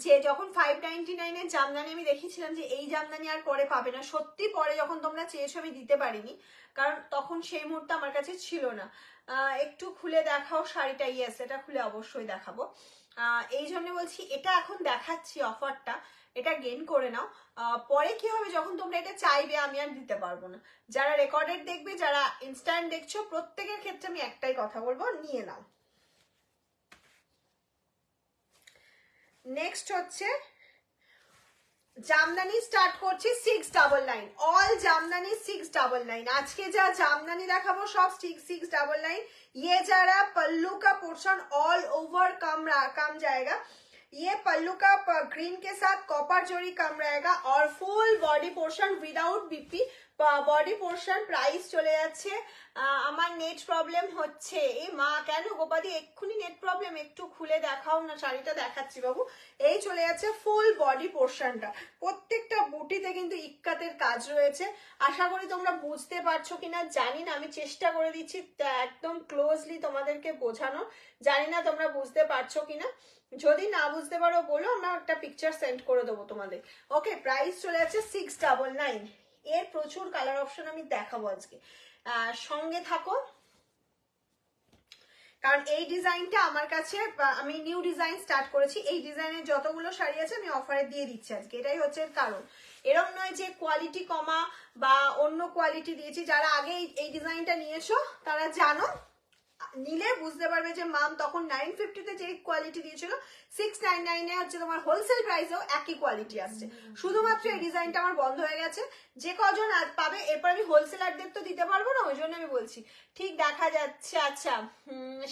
যে যখন 599-এর জামদানি আমি দেখিয়েছিলাম যে এই জামদানি আর পরে পাবে না, সত্যি পরে যখন তোমরা চেয়েছো আমি দিতে পারিনি, কারণ তখন সেই মুহূর্তে আমার কাছে ছিল না। একটু খুলে দেখাও শাড়িটা, ইয়েস এটা খুলে অবশ্যই দেখাবো। এই জন্য বলছি এটা এখন দেখাচ্ছি অফারটা, এটা গেইন করে নাও। পরে কি হবে যখন তোমরা এটা চাইবে আমি আর দিতে পারবো না। যারা রেকর্ডেড দেখবে, যারা ইনস্ট্যান্ট দেখছো, প্রত্যেকের ক্ষেত্রে আমি একটাই কথা বলবো, নিয়ে নাও। নেক্সট হচ্ছে জামদানি স্টার্ট করছি 699, অল জামদানি 699। আজকে যা জামদানি দেখাবো সব 699। ये जा रहा पल्लू का पोर्शन ऑल ओवर कम जाएगा। ये पल्लू का ग्रीन के साथ कॉपर जोड़ी कम रहेगा और full body portion without BP body portion. Price চলে যাচ্ছে, আমার নেট প্রবলেম হচ্ছে, এ মা কেন গোপাদি এক্ষুনি নেট প্রবলেম, একটু খুলে দেখাও না, শাড়িটা দেখাচ্ছি বাবু। এই চলে যাচ্ছে ফুল বডি পোর্শনটা, প্রত্যেকটা বুটিতে কিন্তু ইক্কাতের কাজ রয়েছে। আশা করি তোমরা বুঝতে পারছো কিনা জানি না, আমি চেষ্টা করে দিচ্ছি একদম ক্লোজলি তোমাদেরকে বোঝানো, জানি না তোমরা বুঝতে পারছো কিনা। যদি না বুঝতে পারো বলো, আমরা একটা পিকচার সেন্ড করে দেবো তোমাদের। ওকে, প্রাইস চলে যাচ্ছে 699। এর প্রচুর কালার অপশন আমি দেখাবো আজকে, সঙ্গে থাকো। কারণ এই ডিজাইনটা আমার কাছে, আমি নিউ ডিজাইন স্টার্ট করেছি, এই ডিজাইনের যতগুলো শাড়ি আছে আমি অফারে দিয়ে দিচ্ছি আজকে, এটাই হচ্ছে কারণ। এরকম নয় যে কোয়ালিটি কমা বা অন্য কোয়ালিটি দিয়েছি। যারা আগে এই ডিজাইনটা নিয়েছো তারা জানো, নিলে বুঝতে পারবে যে মাম তখন 950-তে যে কোয়ালিটি দিয়েছিল 699-এ হচ্ছে তোমার হোলসেল প্রাইসেও একই কোয়ালিটি আসছে। শুধুমাত্র এই ডিজাইনটা আমার বন্ধ হয়ে গেছে, যে কজন আজ পাবে, এরপর আমি হোলসেলারদের তো দিতে পারবো না, ওই জন্য আমি বলছি। ঠিক দেখা যাচ্ছে, আচ্ছা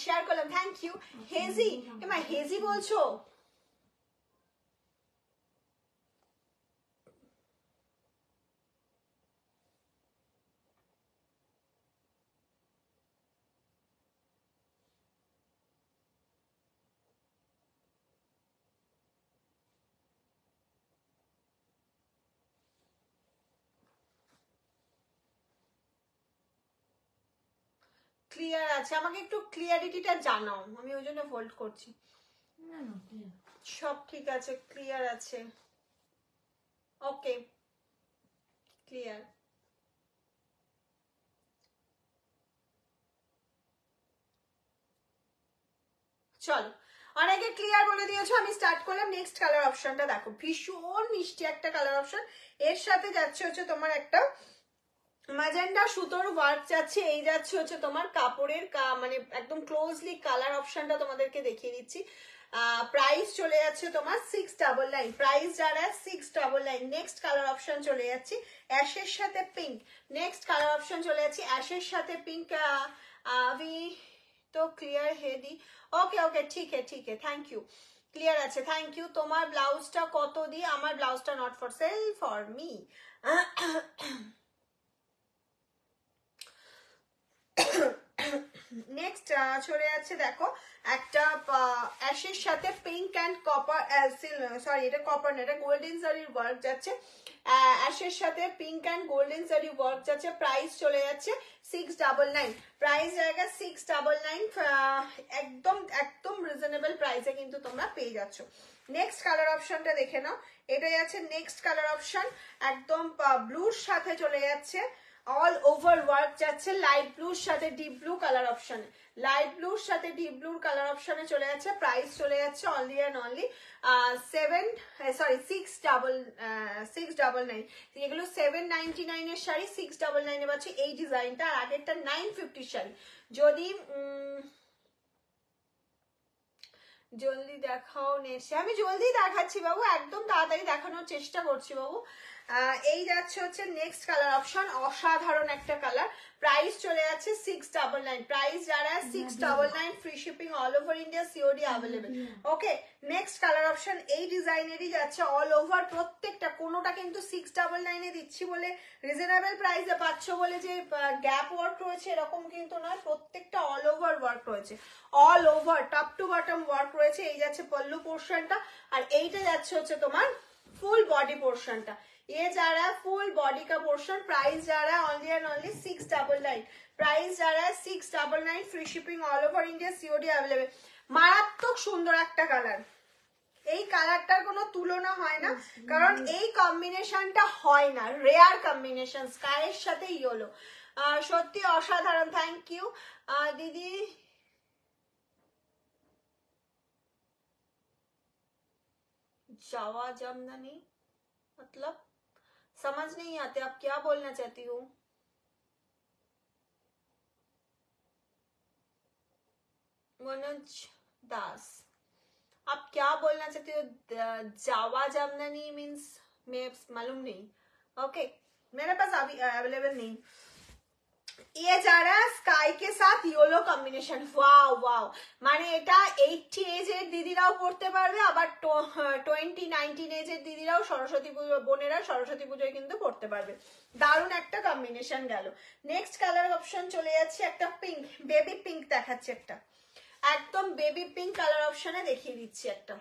শেয়ার করলাম, থ্যাংক ইউ। হেজি, এমা হেজি বলছো? ক্লিয়ার আছে, আমাকে একটু ক্লিয়ারিটিটা জানাও, আমি ওই জন্য হোল্ড করছি। সব ঠিক আছে, ক্লিয়ার আছে, ওকে ক্লিয়ার। চলো, অনেকে ক্লিয়ার বলে দিয়েছো, আমি স্টার্ট করলাম। নেক্সট কালার অপশনটা দেখো, ভীষণ মিষ্টি একটা কালার অপশন। এর সাথে যাচ্ছে হচ্ছে তোমার একটা ম্যাজেন্ডা সুতোর ওয়ার্ক যাচ্ছে, এই যাচ্ছে হচ্ছে তোমার কাপড়ের মানে একদম ক্লোজলি কালার অপশনটা তোমাদেরকে দেখিয়ে দিচ্ছি। প্রাইস চলে যাচ্ছে তোমার 699, প্রাইস যারা 699। নেক্সট কালার অপশন চলে যাচ্ছি অ্যাশের সাথে পিঙ্ক। নেক্সট কালার অপশন চলে যাচ্ছি অ্যাশের সাথে পিঙ্ক। আমি তো ক্লিয়ার হে দি, ওকে ওকে ঠিক হে, থ্যাংক ইউ, ক্লিয়ার আছে, থ্যাংক ইউ। তোমার ব্লাউজটা কত দি? আমার ব্লাউজটা not for sale, for me. Next চলে যাচ্ছে দেখো একটা অ্যাশের সাথে পিঙ্ক অ্যান্ড কপার, সরি এটা কপার না, এটা গোল্ডেন জারির ওয়ার্ক যাচ্ছে। অ্যাশের সাথে পিঙ্ক অ্যান্ড গোল্ডেন জারি ওয়ার্ক যাচ্ছে। প্রাইস চলে যাচ্ছে 699, প্রাইস জায়গা 699, একদম একদম রিজনেবল প্রাইসে কিন্তু তোমরা পেয়ে যাচ্ছ। নেক্সট কালার অপশনটা দেখে নাও, এটা যাচ্ছে নেক্সট কালার অপশন, একদম ব্লুর সাথে চলে যাচ্ছে, অল ওভার ওয়ার্ক যাচ্ছে লাইট ব্লুর সাথে ডিপ ব্লু কালার অপশনে, লাইট ব্লুর সাথে ডিপ ব্লুর কালার অপশনে চলে যাচ্ছে। প্রাইস চলে যাচ্ছে অনলি অ্যান্ড অনলি 699। এগুলো 799 এর শাড়ি 699 এ পাচ্ছি এই ডিজাইনটা, আর আগেরটা 950 শাড়ি। যদি জলদি দেখাও নেছে, আমি জলদি দেখাচ্ছি বাবু, একদম তাড়াতাড়ি দেখানোর চেষ্টা করছি বাবু। এই যাচ্ছে হচ্ছে নেক্সট কালার অপশন, অসাধারণ একটা কালার। প্রাইস চলে যাচ্ছে 699, প্রাইস যারা 699, free shipping all over India, COD available. Okay, next colour option এই ডিজাইনেরই যাচ্ছে অল ওভার, প্রত্যেকটা কোনোটা ইয়োলোটা কিন্তু 699 দিচ্ছি বলে, রিজনেবল প্রাইসে পাচ্ছ বলে যে গ্যাপ ওয়ার্ক রয়েছে এরকম কিন্তু নয়, প্রত্যেকটা অল ওভার ওয়ার্ক রয়েছে, all over top to bottom work রয়েছে। এই যাচ্ছে পল্লু পোর্শনটা, আর এইটা যাচ্ছে হচ্ছে তোমার ফুল বডি পোর্শনটা। ये जा रहा है फुल बॉडी का पोर्शन, प्राइस जा रहा है ओनली एंड ओनली 699, प्राइस जा रहा है 699, free shipping all over India, COD available. মারাত্মক সুন্দর একটা কালার, এই কালারটার কোনো তুলনা হয় না, কারণ এই কম্বিনেশনটা হয় না, রেয়ার কম্বিনেশন স্কাইয়ের সাথে ইয়েলো, সত্যি অসাধারণ। থ্যাংক ইউ দিদি। जावा जमदानी मतलब समझ नहीं आते आप क्या बोलना चाहती हो। मनोज दास आप क्या बोलना चाहती हो, जावा जमदानी मीन्स मैं मालूम नहीं, ओके मेरे पास अभी अवेलेबल नहीं। ये जा रहा है स्काई के साथ येलो कॉम्बिनेशन, वाओ वाओ, মানে এটা 80 এজের দিদিরাও পড়তে পারবে, আবার 20-19 এজের দিদিরাও সরস্বতী পুজো বোনেরা সরস্বতী পুজোয় কিন্তু পড়তে পারবে। দারুণ একটা কম্বিনেশন গেল। নেক্সট কালার অপশন চলে যাচ্ছে একটা পিঙ্ক, বেবি পিঙ্ক দেখাচ্ছে, একটা একদম বেবি পিঙ্ক কালার অপশনে দেখিয়ে দিচ্ছি একটা,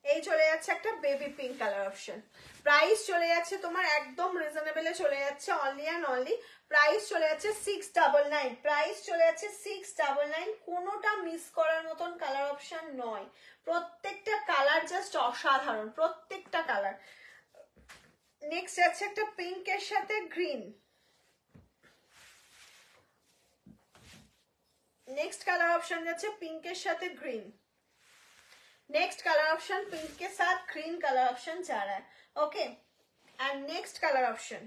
এই চলে যাচ্ছে একটা baby pink colour option. Price চলে যাচ্ছে তোমার একদম রিজনেবলে চলে যাচ্ছে, অনলি অ্যান্ড অনলি প্রাইস চলে যাচ্ছে 699, প্রাইস চলে যাচ্ছে 699। কোনোটা মিস করার মতন কালার অপশন নয়, প্রত্যেকটা কালার জাস্ট অসাধারণ, প্রত্যেকটা কালার। নেক্সট যাচ্ছে একটা পিঙ্কের সাথে গ্রিন, नेक्स्ट कलर ऑप्शन जाच्छे पिंकेर साथे green, next colour option pink के साथ ग्रीन कलर ऑप्शन जा रहा है, okay. And next colour option,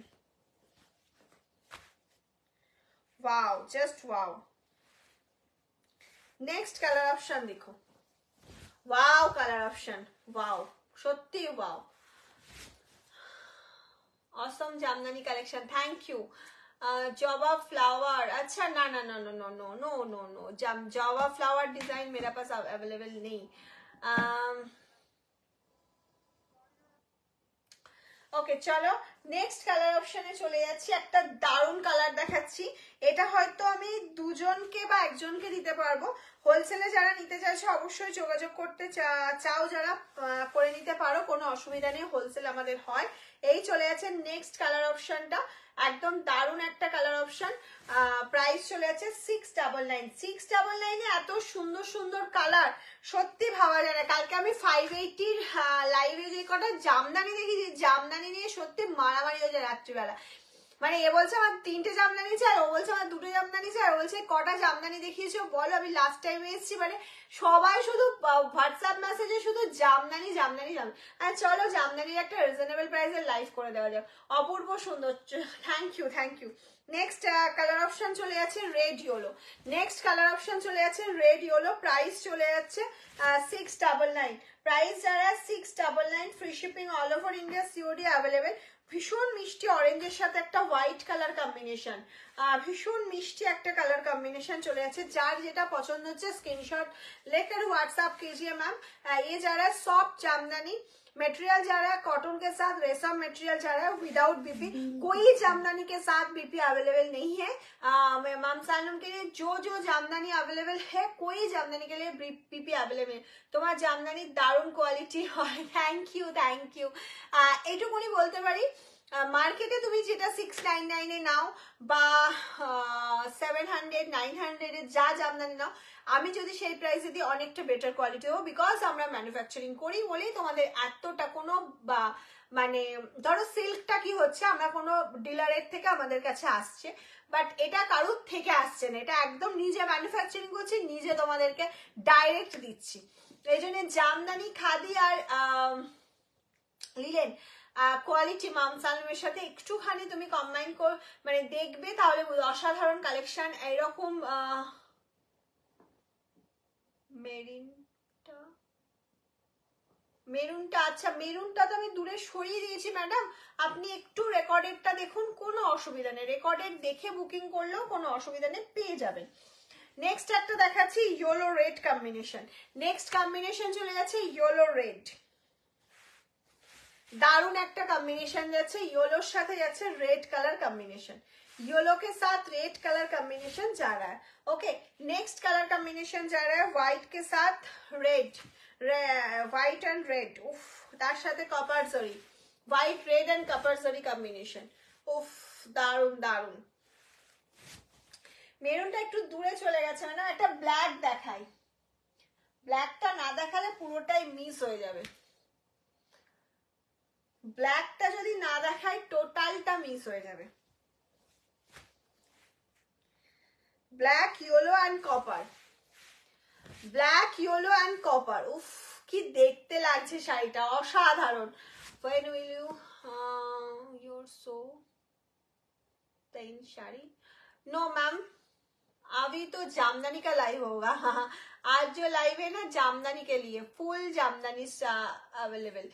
wow just wow, next colour option देखो, वाओ कलर ऑप्शन, वाओ सत्यि wow, awesome jamdani collection, thank you. जॉबा फ्लावर, अच्छा ना ना ना no no no no no no, जॉबा फ्लावर डिजाइन मेरे पास अवेलेबल नहीं। ওকে চলো নেক্সট কালার অপশনে চলে যাচ্ছি, একটা দারুণ কালার দেখাচ্ছি। এটা হয়তো আমি দুজনকে বা একজনকে দিতে পারবো, হোলসেলে যারা নিতে চাইছো অবশ্যই যোগাযোগ করতে চাও, যারা করে নিতে পারো, কোনো অসুবিধা নেই, হোলসেল আমাদের হয়। এই চলে যাচ্ছে নেক্সট কালার অপশনটা, একদম দারুণ একটা কালার অপশন। প্রাইস চলে যাচ্ছে 699, 699 এত সুন্দর সুন্দর কালার সত্যি ভাবা যায় না। কালকে আমি 580 লাইভে যে কটা জামদানি দেখেছি, জামদানি নিয়ে সত্যি মারামারি হয়েছে রাত্রিবেলা, মানে এ বলছে আমার 3টে জামদানি চাই, ও বলছে আমার 2টে জামদানি চাই, ও বলছে কটা জামদানি দেখিয়েছো বলো, আমি লাস্ট টাইমে এসেছি, মানে সবাই শুধু হোয়াটসঅ্যাপ মেসেজে শুধু জামদানি জামদানি জামদানি। আর চলো জামদানির একটা রিজনেবল প্রাইসের লাইভ করে দেওয়া যাক, অপূর্ব সুন্দর, thank you thank you. Next colour option চলে যাচ্ছে red yellow, next colour option চলে যাচ্ছে রেড ইয়েলো, প্রাইস চলে যাচ্ছে 699, প্রাইস যারা 699, free shipping all over India, COD available. ভীষণ মিষ্টি অরেঞ্জের সাথে একটা হোয়াইট কালার কম্বিনেশন, ভীষণ মিষ্টি একটা কালার কম্বিনেশন চলে যাচ্ছে। যার যেটা পছন্দ হচ্ছে স্ক্রিনশট लेकर व्हाट्सएप कीजिए मैम। ये जा रहा है सॉफ्ट जामदानी मटेरियल, जा रहा है कॉटन के साथ रेशम मटेरियल जा रहा है विदाउट बीपी, कोई जामदानी के साथ बीपी अवेलेबल नहीं है। मैम सालम के लिए जो जो जामदानी अवेलेबल है, कोई जामदानी के लिए बीपी अवेलेबल है। तुम्हारा जामदानी दारुण क्वालिटी है, थैंक यू। এইটুকুনি বলতে পারি, মার্কেটে তুমি যেটা 699 নাও বা 700-900 যা জামদানি নাও, আমি যদি সেই প্রাইসে দিই অনেকটা বেটার কোয়ালিটি হবে, বিকজ আমরা ম্যানুফ্যাকচারিং করি বলেই তোমাদের এতটা কোনো বা মানে ধরো সিল্কটা কি হচ্ছে আমরা কোনো ডিলারের থেকে আমাদের কাছে আসছে, বাট এটা কারোর থেকে আসছে না, এটা একদম নিজে ম্যানুফ্যাকচারিং করছি, নিজে তোমাদেরকে ডাইরেক্ট দিচ্ছি। এই জন্য জামদানি খাদি আর লিলেন কোয়ালিটি মাম সালমের সাথে একটুখানি তুমি কম্বাইন কর মানে দেখবে, তাহলে অসাধারণ কালেকশন। এইরকম মেরুনটা আচ্ছা, মেরুনটা তো আমি দূরে সরিয়ে দিয়েছি ম্যাডাম, আপনি একটু রেকর্ডেডটা দেখুন, কোনো অসুবিধা নেই, রেকর্ডেড দেখে বুকিং করলেও কোনো অসুবিধা নেই, পেয়ে যাবেন। নেক্সট একটা দেখাচ্ছি yellow red combination, next combination চলে যাচ্ছে ইয়েলো রেড, दारुण একটা কম্বিনেশন যাচ্ছে, ইয়েলোর সাথে যাচ্ছে রেড কালার কম্বিনেশন, येलो के साथ रेड कलर कॉम्बिनेशन जा रहा है। ओके, नेक्स्ट कलर कॉम्बिनेशन जा रहा है व्हाइट के साथ रेड, व्हाइट एंड रेड, उफ, तार साथे कपार जरी, व्हाइट रेड एंड कपार जरी कॉम्बिनेशन, उफ दारुण दारुण। মেরুনটা একটু দূরে চলে গেছে, মানে একটা ব্ল্যাক দেখাই, ব্ল্যাকটা না দেখালে পুরোটাই মিস হয়ে যাবে, ব্ল্যাকটা যদি না দেখাই টোটালটা মিস হয়ে যাবে। Black yellow and copper, black yellow and copper, উফ কি দেখতে লাগছে শাড়িটা, অসাধারণ। When will you you're so plain sari? No ma'am, अभी तो जामदानी का लाइव होगा। आज जो लाइव है ना जामदानी के लिए, full jamdani available.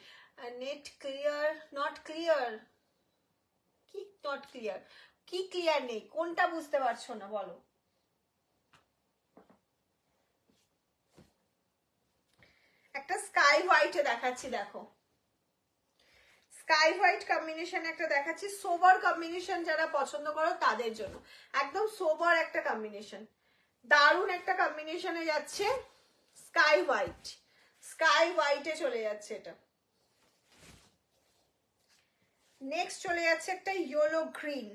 Net clear, not clear, কি নট ক্লিয়ার, কি ক্লিয়ার নেই, কোনটা বুঝতে পারছো না বলো? একটা স্কাই হোয়াইটে দেখাচ্ছি, দেখো স্কাই হোয়াইট কম্বিনেশন একটা দেখাচ্ছি, সোবার কম্বিনেশন যারা পছন্দ করো তাদের জন্য একদম সোবার একটা কম্বিনেশন, দারুণ একটা কম্বিনেশনে যাচ্ছে স্কাই হোয়াইট, স্কাই হোয়াইটে চলে যাচ্ছে এটা। নেক্সট চলে যাচ্ছে একটা ইয়েলো গ্রিন,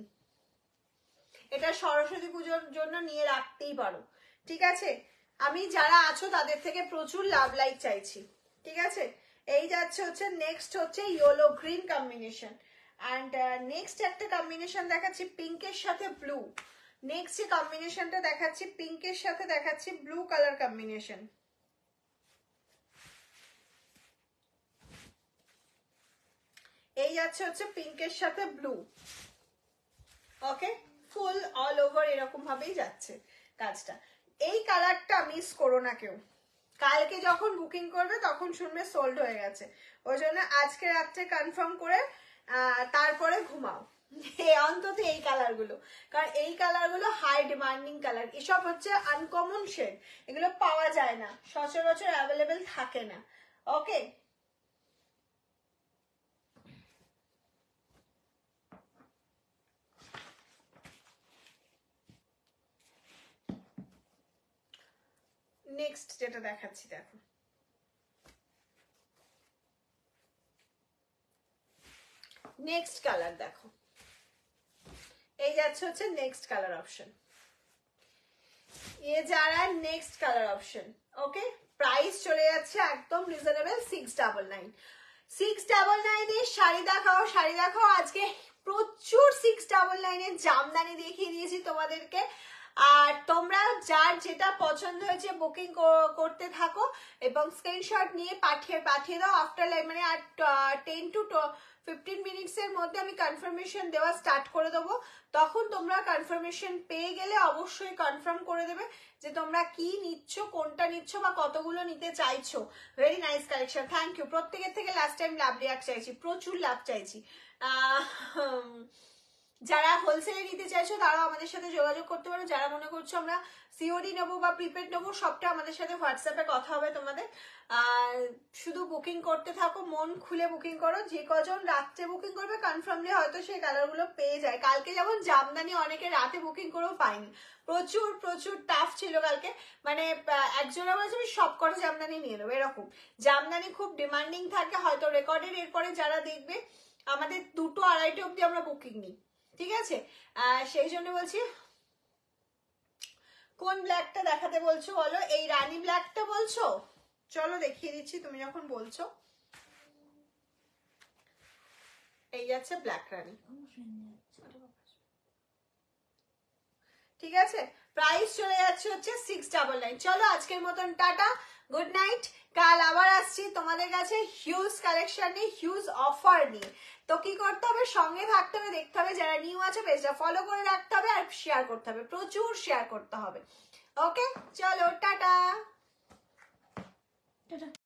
এটা সরস্বতী পুজোর জন্য নিয়ে রাখতেই পারো, ঠিক আছে? আমি যারা আছো তাদের থেকে প্রচুর লাভ লাইক চাইছি, ঠিক আছে? এই যাচ্ছে হচ্ছে নেক্সট হচ্ছে yellow green combination, and next একটা কম্বিনেশন দেখাচ্ছি পিঙ্কের সাথে ব্লু, নেক্সট যে কম্বিনেশনটা দেখাচ্ছি পিঙ্কের সাথে দেখাচ্ছি ব্লু কালার কম্বিনেশন, এই যাচ্ছে হচ্ছে পিঙ্কের সাথে ব্লু। ওকে, ফুল অল ওভার এরকম ভাবেই যাচ্ছে কাজটা। এই কালারটা মিস করো না কেউ, কালকে যখন বুকিং করবে তখন শুনবে সোল্ড হয়ে গেছে, ওই জন্য আজকে রাত্রে কনফার্ম করে তারপরে ঘুমাও অন্তত এই কালারগুলো, কারণ এই কালারগুলো হাই ডিমান্ডিং কালার, এসব হচ্ছে আনকমন শেড, এগুলো পাওয়া যায় না, সচরাচর অ্যাভেলেবেল থাকে না। ওকে, নেক্সট যেটা দেখাচ্ছি দেখো, নেক্সট কালার দেখো, এই যাচ্ছে হচ্ছে নেক্সট কালার অপশন, ये जा रहा है next colour option. Okay, price চলে যাচ্ছে একদম রিজনেবল 699, 699 এর শাড়ি দেখাও, শাড়ি দেখাও। আজকে প্রচুর 699 এর জামদানি দেখিয়ে দিয়েছি তোমাদেরকে, আর তোমরা যার যেটা পছন্দ হয়েছে বুকিং করতে থাকো এবং স্ক্রিনশট নিয়ে পাঠিয়ে দাও। আফটার লাইক মানে আর 10 to 15 মিনিটসের মধ্যে আমি কনফার্মেশন দেওয়া স্টার্ট করে দেবো, তখন তোমরা কনফার্মেশন পেয়ে গেলে অবশ্যই কনফার্ম করে দেবে যে তোমরা কি নিচ্ছ, কোনটা নিচ্ছ বা কতগুলো নিতে চাইছো। Very nice collection, thank you. প্রত্যেকের থেকে লাস্ট টাইম লাভ রিয়াক্ট চাইছি, প্রচুর লাভ চাইছি। যারা হোলসেলে নিতে চাইছো তারাও আমাদের সাথে যোগাযোগ করতে পারো, যারা মনে করছো আমরা সিওডি নেবো বা প্রিপেড নেবো সবটা আমাদের সাথে হোয়াটসঅ্যাপে কথা হবে তোমাদের। শুধু বুকিং করতে থাকো, মন খুলে বুকিং করো, যে কজন রাত্রে বুকিং করবে কনফার্মলি হয়তো সেই কালারগুলো পেয়ে যায়। কালকে যেমন জামদানি অনেকে রাতে বুকিং করেও পাইনি, প্রচুর প্রচুর টাফ ছিল কালকে, মানে একজনের বলেছে আমি সব কটা জামদানি নিয়ে নেবো, এরকম জামদানি খুব ডিমান্ডিং থাকে, হয়তো রেকর্ডের এরপরে যারা দেখবে আমাদের 2-2-2:30 অব্দি আমরা বুকিং নিই, ঠিক আছে? সেই জন্য বলছি কোন ব্ল্যাকটা দেখাতে বলছো বলো, এই রানী ব্ল্যাকটা বলছো? চলো দেখিয়ে দিচ্ছি তুমি যখন বলছো। এই যাচ্ছে ব্ল্যাক রানী, ঠিক আছে? প্রাইস চলে যাচ্ছে হচ্ছে 699। চলো আজকের মতন টাটা, গুড নাইট। কাল আবার আসছি তোমাদের কাছে হিউজ কালেকশন নিয়ে, হিউজ অফার নিয়ে। তো কি করতে হবে, সঙ্গে থাকতে হবে, দেখতে হবে, যারা নিউ আছে পেজটা ফলো করে রাখতে হবে, আর শেয়ার করতে হবে, প্রচুর শেয়ার করতে হবে। ওকে, চলো টাটা।